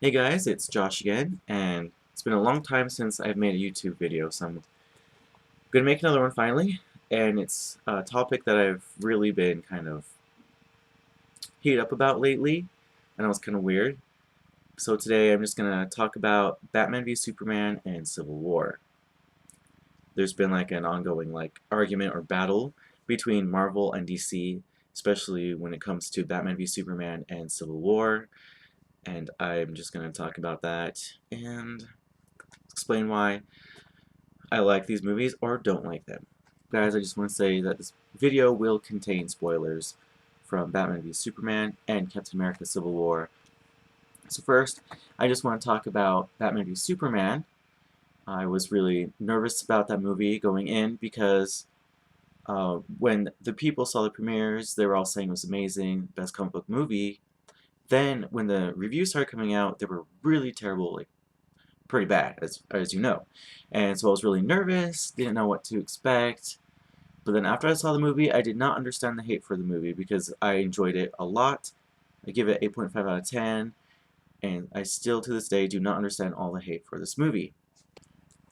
Hey guys, it's Josh again, and it's been a long time since I've made a YouTube video, so I'm gonna make another one finally, and it's a topic that I've really been kind of heated up about lately, and it was kind of weird. So today I'm just gonna talk about Batman v Superman and Civil War. There's been like an ongoing argument or battle between Marvel and DC, especially when it comes to Batman v Superman and Civil War, and I'm just gonna talk about that and explain why I like these movies or don't like them. Guys, I just want to say that this video will contain spoilers from Batman v Superman and Captain America Civil War. So first, I just want to talk about Batman v Superman. I was really nervous about that movie going in because when the people saw the premieres, they were all saying it was amazing, best comic book movie. Then when the reviews started coming out, they were really terrible, like pretty bad, as you know. And so I was really nervous, didn't know what to expect. But then after I saw the movie, I did not understand the hate for the movie because I enjoyed it a lot. I give it 8.5 out of 10, and I still to this day do not understand all the hate for this movie.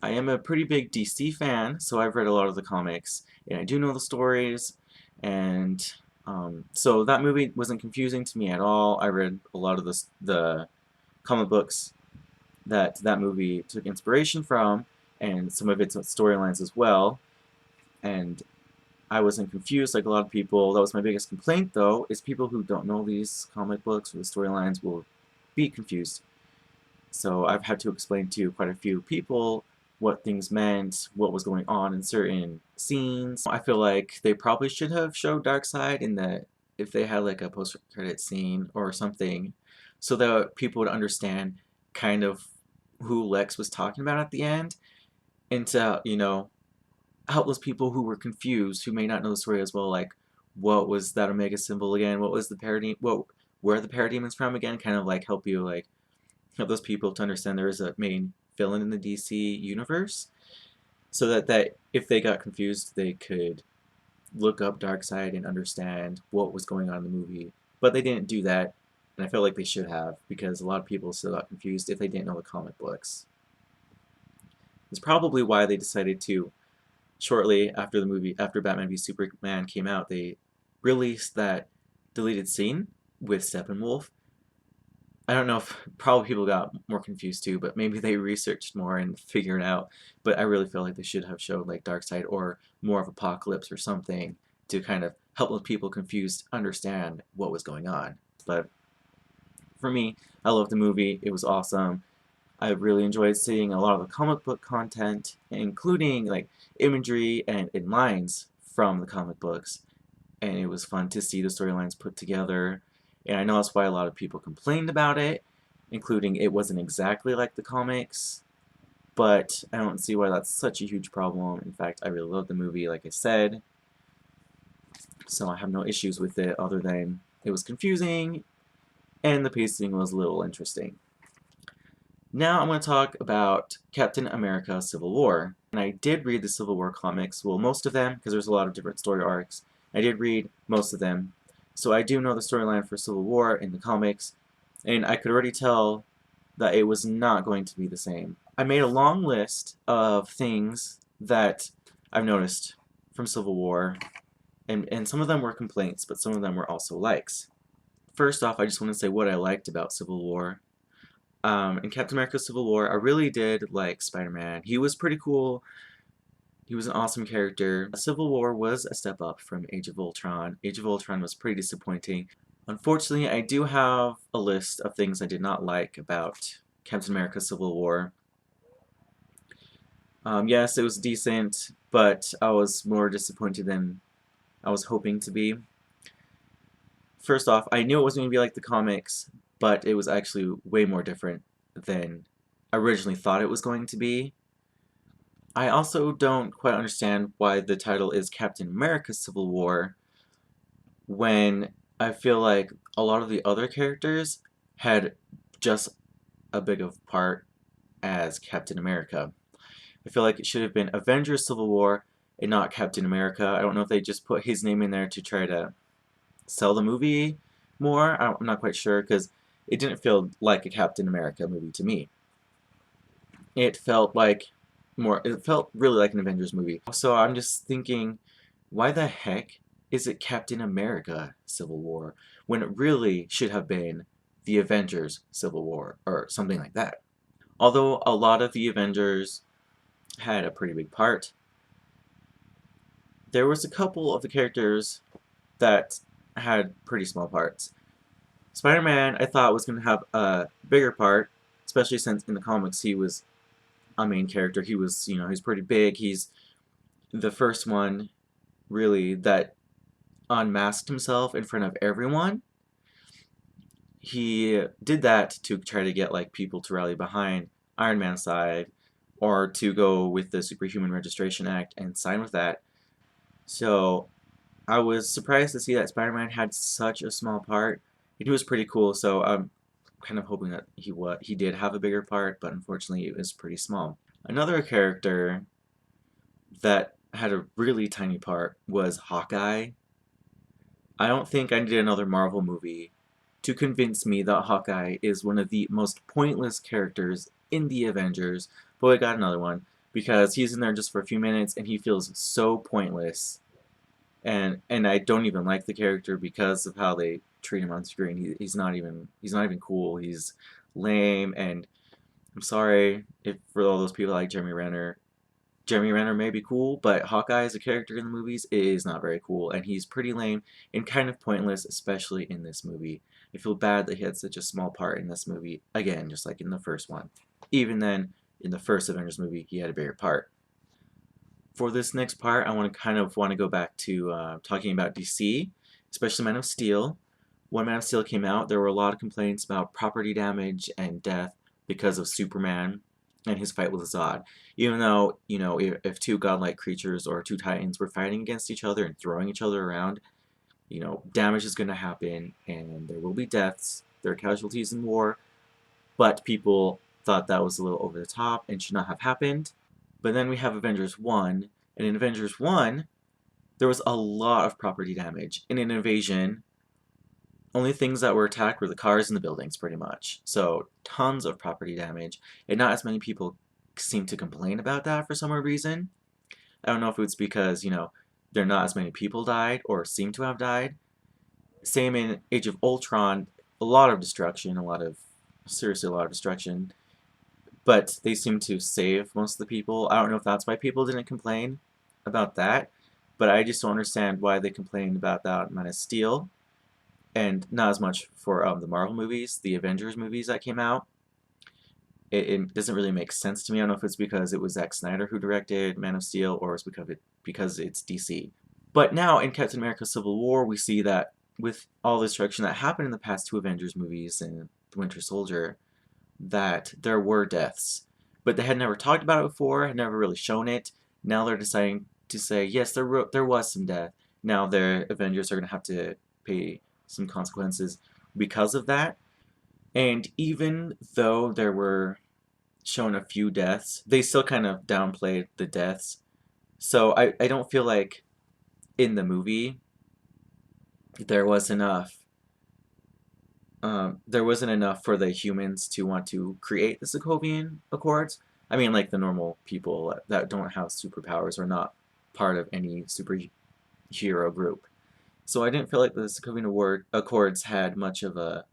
I am a pretty big DC fan, so I've read a lot of the comics, and I do know the stories, and so that movie wasn't confusing to me at all. I read a lot of the comic books that movie took inspiration from, and some of its storylines as well. And I wasn't confused like a lot of people. That was my biggest complaint, though, is people who don't know these comic books or the storylines will be confused. So I've had to explain to quite a few people what things meant, what was going on in certain scenes. I feel like they probably should have showed Darkseid in the if they had like a post-credit scene or something, so that people would understand kind of who Lex was talking about at the end, and to, help those people who were confused, who may not know the story as well, like what was that Omega symbol again? What was the parody? Where are the parademons from again? Kind of like help you help those people to understand there is a main villain in the DC universe, so that if they got confused, they could look up Darkseid and understand what was going on in the movie. But they didn't do that, and I feel like they should have because a lot of people still got confused if they didn't know the comic books. It's probably why they decided to shortly after the movie, after Batman v Superman came out, they released that deleted scene with Steppenwolf. I don't know if probably people got more confused too, but maybe they researched more and figured it out. But I really feel like they should have showed like Darkseid or more of Apocalypse or something to kind of help the people confused understand what was going on. But for me, I loved the movie. It was awesome. I really enjoyed seeing a lot of the comic book content, including like imagery and lines from the comic books. And it was fun to see the storylines put together. And I know that's why a lot of people complained about it, including it wasn't exactly like the comics. But I don't see why that's such a huge problem. In fact, I really love the movie, like I said. So I have no issues with it other than it was confusing and the pacing was a little interesting. Now I'm going to talk about Captain America Civil War. And I did read the Civil War comics, well, most of them, because there's a lot of different story arcs. I did read most of them, so I do know the storyline for Civil War in the comics, and I could already tell that it was not going to be the same. I made a long list of things that I've noticed from Civil War, and some of them were complaints, but some of them were also likes. First off, I just want to say what I liked about Civil War. In Captain America Civil War, I really did like Spider-Man. He was pretty cool. He was an awesome character. Civil War was a step up from Age of Ultron. Age of Ultron was pretty disappointing. Unfortunately, I do have a list of things I did not like about Captain America Civil War. Yes, it was decent, but I was more disappointed than I was hoping to be. First off, I knew it wasn't going to be like the comics, but it was actually way more different than I originally thought it was going to be. I also don't quite understand why the title is Captain America Civil War when I feel like a lot of the other characters had just a big of part as Captain America. I feel like it should have been Avengers Civil War and not Captain America. I don't know if they just put his name in there to try to sell the movie more. I'm not quite sure because it didn't feel like a Captain America movie to me. It felt like it felt really like an Avengers movie. So I'm just thinking, why the heck is it Captain America Civil War when it really should have been the Avengers Civil War or something like that? Although a lot of the Avengers had a pretty big part, there was a couple of the characters that had pretty small parts. Spider-Man, I thought, was going to have a bigger part, especially since in the comics he was a main character. He was, he's pretty big. He's the first one, really, that unmasked himself in front of everyone. He did that to try to get, like, people to rally behind Iron Man's side, or to go with the Superhuman Registration Act and sign with that. So I was surprised to see that Spider-Man had such a small part. He was pretty cool, so I'm kind of hoping that he did have a bigger part, but unfortunately it was pretty small. Another character that had a really tiny part was Hawkeye. I don't think I needed another Marvel movie to convince me that Hawkeye is one of the most pointless characters in the Avengers, but I got another one because he's in there just for a few minutes and he feels so pointless. And I don't even like the character because of how they treat him on screen. He's not even cool. He's lame, and I'm sorry if for all those people like Jeremy Renner. Jeremy Renner may be cool, but Hawkeye as a character in the movies is not very cool, and he's pretty lame and kind of pointless, especially in this movie. I feel bad that he had such a small part in this movie, again, just like in the first one. Even then, in the first Avengers movie, he had a bigger part. For this next part, I want to go back to talking about DC, especially Man of Steel. When Man of Steel came out, there were a lot of complaints about property damage and death because of Superman and his fight with Zod. Even though, if two godlike creatures or two titans were fighting against each other and throwing each other around, damage is going to happen and there will be deaths. There are casualties in war, but people thought that was a little over the top and should not have happened. But then we have Avengers 1, and in Avengers 1, there was a lot of property damage. In an invasion, only things that were attacked were the cars and the buildings, pretty much. So, tons of property damage, and not as many people seem to complain about that for some reason. I don't know if it's because, there are not as many people died, or seem to have died. Same in Age of Ultron, a lot of destruction, seriously a lot of destruction. But they seem to save most of the people. I don't know if that's why people didn't complain about that, but I just don't understand why they complained about that Man of Steel, and not as much for the Marvel movies, the Avengers movies that came out. It doesn't really make sense to me. I don't know if it's because it was Zack Snyder who directed Man of Steel, or it's because it's DC. But now in Captain America Civil War, we see that with all the destruction that happened in the past two Avengers movies and The Winter Soldier, that there were deaths. But they had never talked about it before, had never really shown it. Now they're deciding to say, yes, there was some death. Now the Avengers are going to have to pay some consequences because of that. And even though there were shown a few deaths, they still kind of downplayed the deaths. So I don't feel like in the movie there was enough there wasn't enough for the humans to want to create the Sokovian Accords. I mean, like the normal people that don't have superpowers or not part of any superhero group. So I didn't feel like the Sokovian Accords had much of a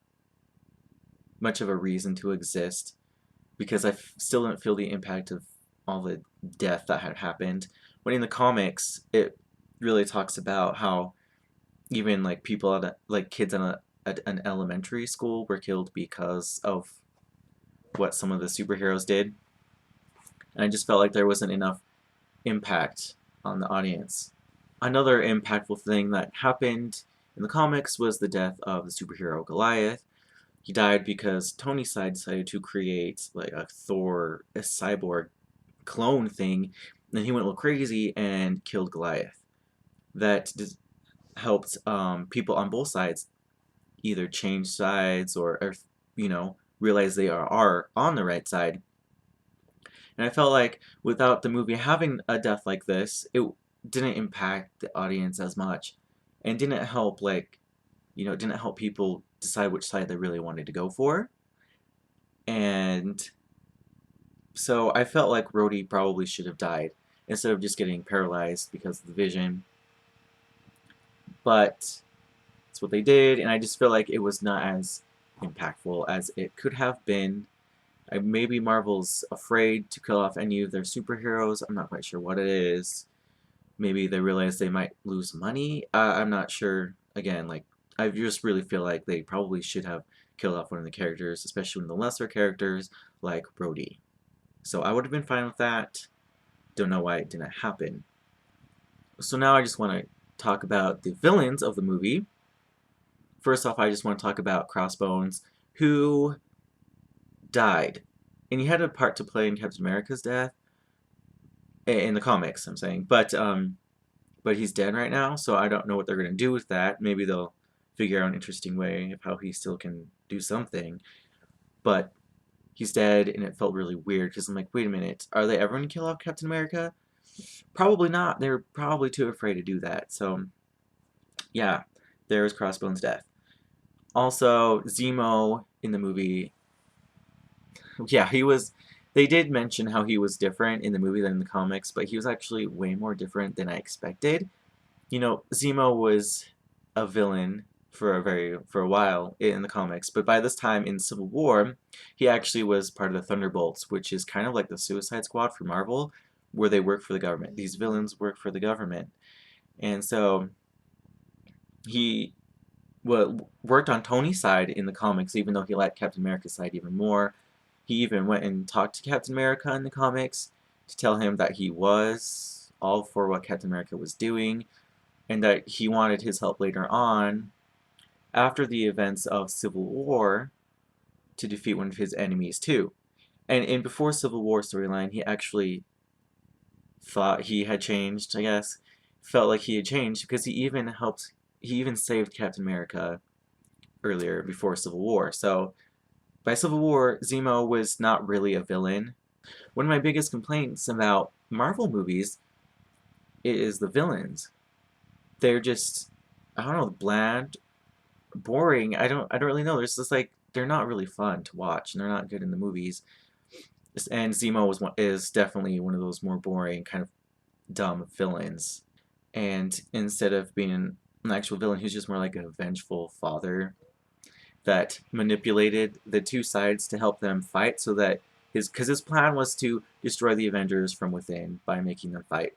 reason to exist, because I still didn't feel the impact of all the death that had happened. When in the comics, it really talks about how even like people like kids at an elementary school were killed because of what some of the superheroes did. And I just felt like there wasn't enough impact on the audience. Another impactful thing that happened in the comics was the death of the superhero Goliath. He died because Tony decided to create like a cyborg clone thing, and he went a little crazy and killed Goliath. That helped people on both sides either change sides or realize they are on the right side. And I felt like without the movie having a death like this, it didn't impact the audience as much, and didn't help didn't help people decide which side they really wanted to go for. And so I felt like Rhodey probably should have died instead of just getting paralyzed because of the vision. But that's what they did, and I just feel like it was not as impactful as it could have been. Maybe Marvel's afraid to kill off any of their superheroes. I'm not quite sure what it is. Maybe they realize they might lose money. I'm not sure. Again, like, I just really feel like they probably should have killed off one of the characters, especially one of the lesser characters, like Rhodey. So I would have been fine with that. Don't know why it didn't happen. So now I just want to talk about the villains of the movie. First off, I just want to talk about Crossbones, who died. And he had a part to play in Captain America's death. In the comics, I'm saying. But he's dead right now, so I don't know what they're going to do with that. Maybe they'll figure out an interesting way of how he still can do something. But he's dead, and it felt really weird, because I'm like, wait a minute, are they ever going to kill off Captain America? Probably not. They're probably too afraid to do that. So, yeah, there's Crossbones' death. Also, Zemo in the movie, yeah, he was. They did mention how he was different in the movie than in the comics, but he was actually way more different than I expected. You know, Zemo was a villain for a while in the comics, but by this time in Civil War, he actually was part of the Thunderbolts, which is kind of like the Suicide Squad for Marvel, where they work for the government. These villains work for the government, and so he worked on Tony's side in the comics, even though he liked Captain America's side even more. He even went and talked to Captain America in the comics to tell him that he was all for what Captain America was doing, and that he wanted his help later on, after the events of Civil War, to defeat one of his enemies too. And in before Civil War storyline, he actually thought he had changed, I guess. Felt like he had changed because he even saved Captain America earlier before Civil War. So by Civil War, Zemo was not really a villain. One of my biggest complaints about Marvel movies is the villains. They're just, I don't know, bland, boring. I don't really know. There's just like, they're not really fun to watch, and they're not good in the movies. And Zemo is definitely one of those more boring, kind of dumb villains. And instead of being an actual villain, who's just more like a vengeful father that manipulated the two sides to help them fight, so that because his plan was to destroy the Avengers from within by making them fight,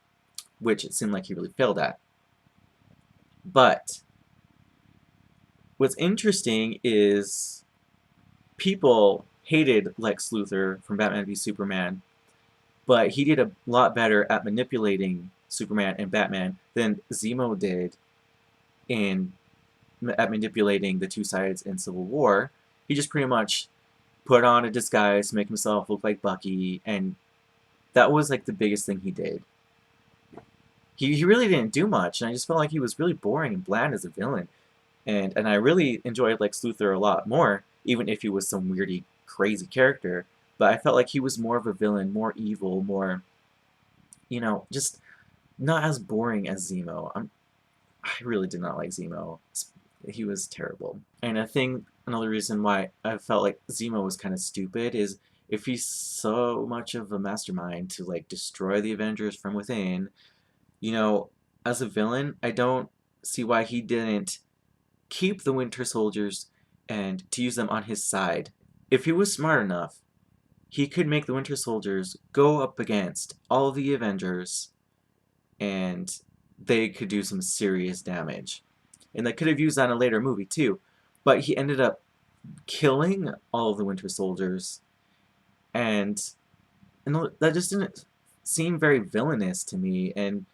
which it seemed like he really failed at. But what's interesting is people hated Lex Luthor from Batman v Superman, but he did a lot better at manipulating Superman and Batman than Zemo did at manipulating the two sides in Civil War. He just pretty much put on a disguise to make himself look like Bucky, and that was like the biggest thing he did. He really didn't do much, and I just felt like he was really boring and bland as a villain. And I really enjoyed Lex Luthor a lot more, even if he was some weirdy, crazy character. But I felt like he was more of a villain, more evil, more, just not as boring as Zemo. I really did not like Zemo. He was terrible. And another reason why I felt like Zemo was kind of stupid is, if he's so much of a mastermind to like destroy the Avengers from within, as a villain, I don't see why he didn't keep the Winter Soldiers and to use them on his side. If he was smart enough, he could make the Winter Soldiers go up against all the Avengers, and they could do some serious damage. And they could have used that in a later movie too. But he ended up killing all of the Winter Soldiers, and that just didn't seem very villainous to me, and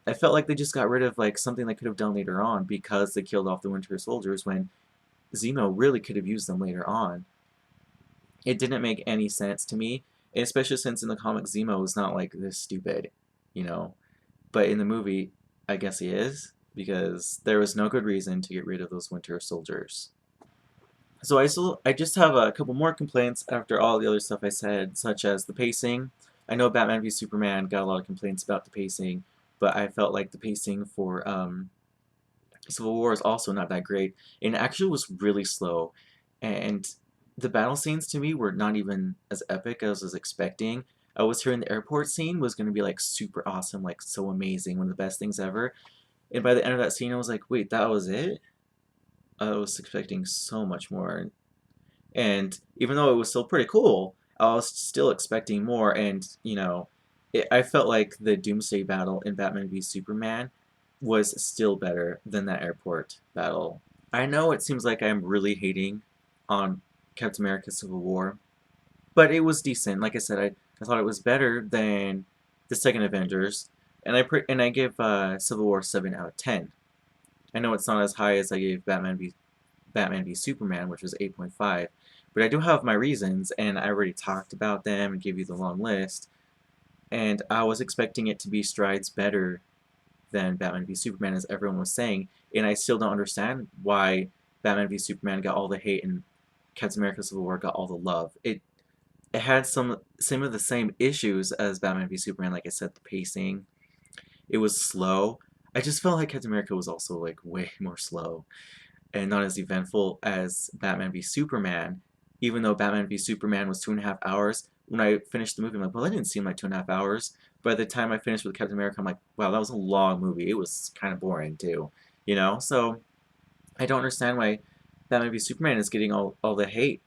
I felt like they just got rid of like something they could have done later on because they killed off the Winter Soldiers, when Zemo really could have used them later on. It didn't make any sense to me, especially since in the comic Zemo is not like this stupid, But in the movie, I guess he is, because there was no good reason to get rid of those Winter Soldiers. So I just have a couple more complaints after all the other stuff I said, such as the pacing. I know Batman v Superman got a lot of complaints about the pacing, but I felt like the pacing for Civil War is also not that great, and actually was really slow, and the battle scenes to me were not even as epic as I was expecting. I was hearing the airport scene was going to be like super awesome, like so amazing, one of the best things ever. And by the end of that scene, I was like, wait, that was it? I was expecting so much more. And even though it was still pretty cool, I was still expecting more. And, I felt like the Doomsday battle in Batman v Superman was still better than that airport battle. I know it seems like I'm really hating on Captain America Civil War, but it was decent. Like I said, I thought it was better than the second Avengers, and I give Civil War 7 out of 10. I know it's not as high as I gave Batman v Superman, which was 8.5, but I do have my reasons, and I already talked about them and gave you the long list. And I was expecting it to be strides better than Batman v Superman, as everyone was saying, and I still don't understand why Batman v Superman got all the hate and Captain America Civil War got all the love. It had some of the same issues as Batman v Superman, like I said, the pacing. It was slow. I just felt like Captain America was also like way more slow and not as eventful as Batman v Superman. Even though Batman v Superman was 2.5 hours, when I finished the movie, I'm like, well, that didn't seem like 2.5 hours. By the time I finished with Captain America, I'm like, wow, that was a long movie. It was kind of boring too, So I don't understand why Batman v Superman is getting all the hate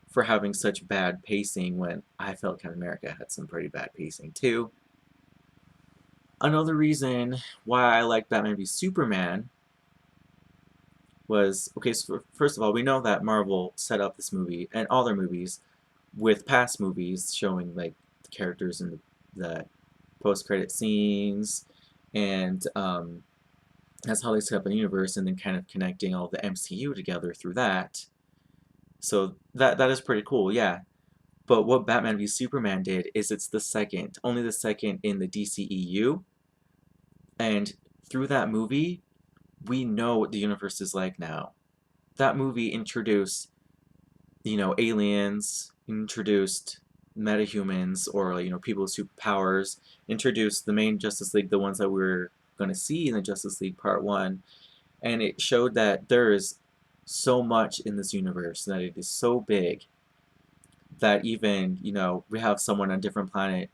for having such bad pacing when I felt Captain America had some pretty bad pacing too. Another reason why I like Batman v Superman was okay. So first of all, we know that Marvel set up this movie and all their movies with past movies showing like the characters in the post-credit scenes, and that's how they set up a universe, and then kind of connecting all the MCU together through that. So that is pretty cool, yeah. But what Batman v Superman did is it's only the second in the DCEU, and through that movie, we know what the universe is like now. That movie introduced, aliens, introduced metahumans or people with superpowers, introduced the main Justice League, the ones that we are going to see in the Justice League Part 1, and it showed that there is so much in this universe, that it is so big that even, we have someone on a different planet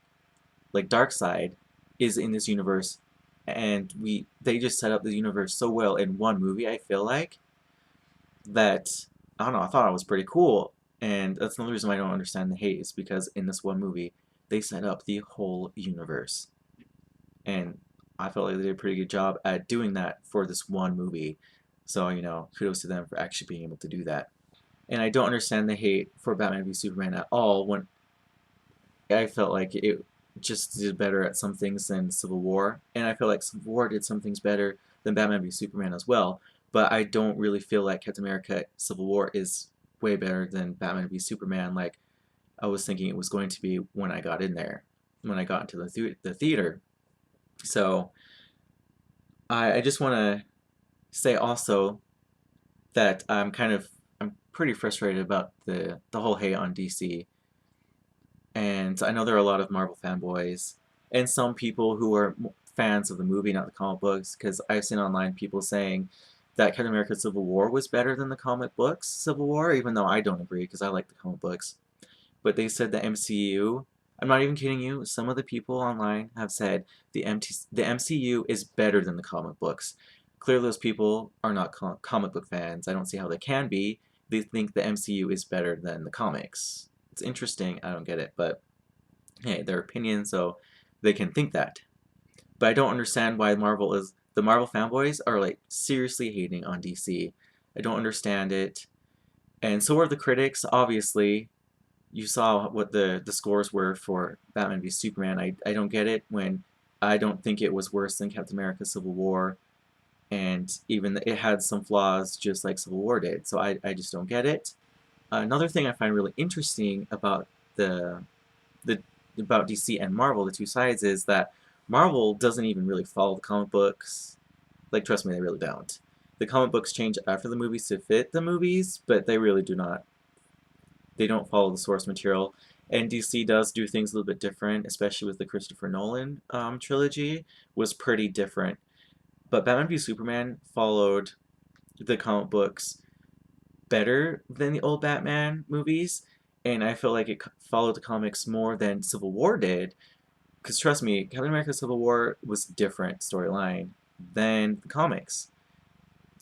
like Darkseid is in this universe, and they just set up the universe so well in one movie, I feel like, that I don't know, I thought it was pretty cool. And that's another reason why I don't understand the hate, is because in this one movie they set up the whole universe. And I felt like they did a pretty good job at doing that for this one movie. So, kudos to them for actually being able to do that. And I don't understand the hate for Batman v Superman at all, when I felt like it just did better at some things than Civil War, and I feel like Civil War did some things better than Batman v Superman as well. But I don't really feel like Captain America Civil War is way better than Batman v Superman, like I was thinking it was going to be when I got in there, when I got into the theater. So I just want to say also that I'm pretty frustrated about the whole hate on DC. And I know there are a lot of Marvel fanboys and some people who are fans of the movie, not the comic books, because I've seen online people saying that Captain America Civil War was better than the comic books Civil War, even though I don't agree because I like the comic books. But they said the MCU, I'm not even kidding you, some of the people online have said the MCU is better than the comic books. Clearly those people are not comic book fans. I don't see how they can be. They think the MCU is better than the comics. It's interesting. I don't get it, but hey, their opinion, so they can think that. But I don't understand why the Marvel fanboys are like seriously hating on DC. I don't understand it. And so are the critics. Obviously, you saw what the scores were for Batman v Superman. I don't get it when I don't think it was worse than Captain America Civil War, and even it had some flaws just like Civil War did. So I just don't get it. Another thing I find really interesting about the about DC and Marvel, the two sides, is that Marvel doesn't even really follow the comic books. Like, trust me, they really don't. The comic books change after the movies to fit the movies, but they really do not. They don't follow the source material. And DC does do things a little bit different, especially with the Christopher Nolan trilogy, was pretty different. But Batman v Superman followed the comic books better than the old Batman movies, and I feel like it followed the comics more than Civil War did. Because trust me, Captain America Civil War was a different storyline than the comics.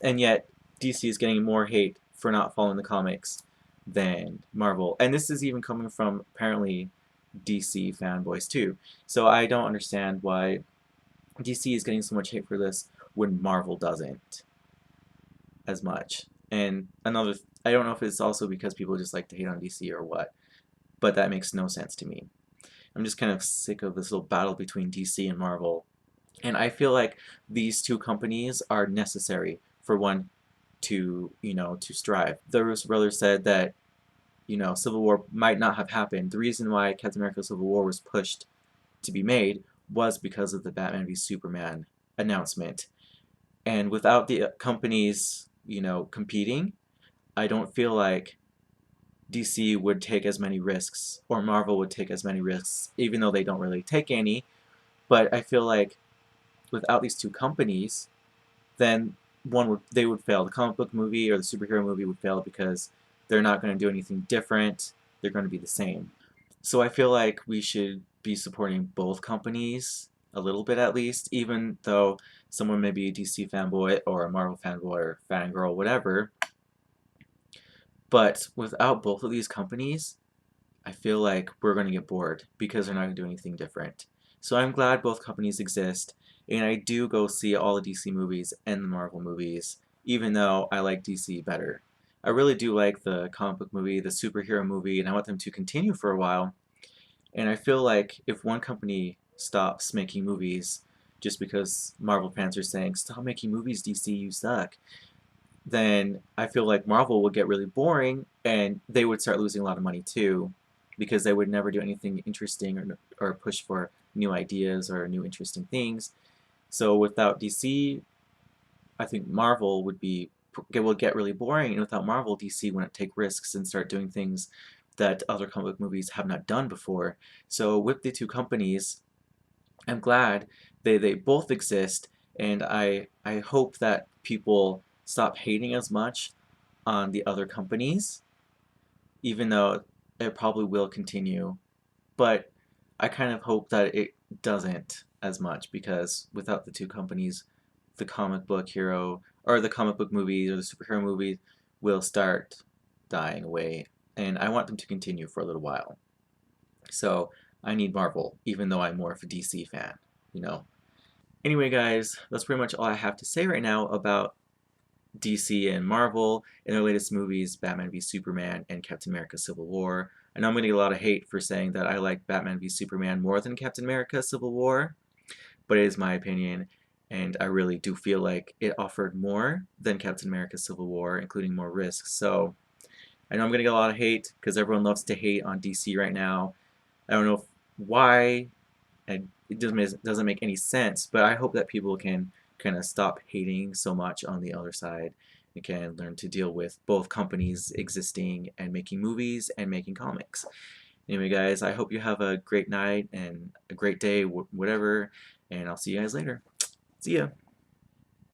And yet, DC is getting more hate for not following the comics than Marvel. And this is even coming from apparently DC fanboys too. So I don't understand why DC is getting so much hate for this when Marvel doesn't as much. And another, I don't know if it's also because people just like to hate on DC or what, but that makes no sense to me. I'm just kind of sick of this little battle between DC and Marvel. And I feel like these two companies are necessary for one to, to strive. The Russo brothers said that, Civil War might not have happened. The reason why Captain America Civil War was pushed to be made was because of the Batman v Superman announcement. And without the companies, competing, I don't feel like DC would take as many risks or Marvel would take as many risks, even though they don't really take any. But I feel like without these two companies, then they would fail. The comic book movie or the superhero movie would fail because they're not going to do anything different. They're going to be the same. So I feel like we should be supporting both companies a little bit at least, even though someone may be a DC fanboy or a Marvel fanboy or fangirl, whatever. But without both of these companies, I feel like we're going to get bored because they're not going to do anything different. So I'm glad both companies exist, and I do go see all the DC movies and the Marvel movies, even though I like DC better. I really do like the comic book movie, the superhero movie, and I want them to continue for a while. And I feel like if one company stops making movies just because Marvel fans are saying, stop making movies, DC, you suck, then I feel like Marvel would get really boring and they would start losing a lot of money too because they would never do anything interesting or push for new ideas or new interesting things. So without DC, I think Marvel would get really boring, and without Marvel, DC wouldn't take risks and start doing things that other comic book movies have not done before. So with the two companies, I'm glad they both exist, and I hope that people stop hating as much on the other companies, even though it probably will continue. But I kind of hope that it doesn't as much because without the two companies, the comic book hero or the comic book movies or the superhero movies will start dying away. And I want them to continue for a little while. So I need Marvel, even though I'm more of a DC fan, you know. Anyway, guys, that's pretty much all I have to say right now about DC and Marvel in their latest movies, Batman v Superman and Captain America Civil War. I know I'm going to get a lot of hate for saying that I like Batman v Superman more than Captain America Civil War, but it is my opinion, and I really do feel like it offered more than Captain America Civil War, including more risks. So I know I'm going to get a lot of hate because everyone loves to hate on DC right now. I don't know why, and it doesn't make any sense, but I hope that people can kind of stop hating so much on the other side and can learn to deal with both companies existing and making movies and making comics. Anyway, guys, I hope you have a great night and a great day, whatever, and I'll see you guys later. See ya.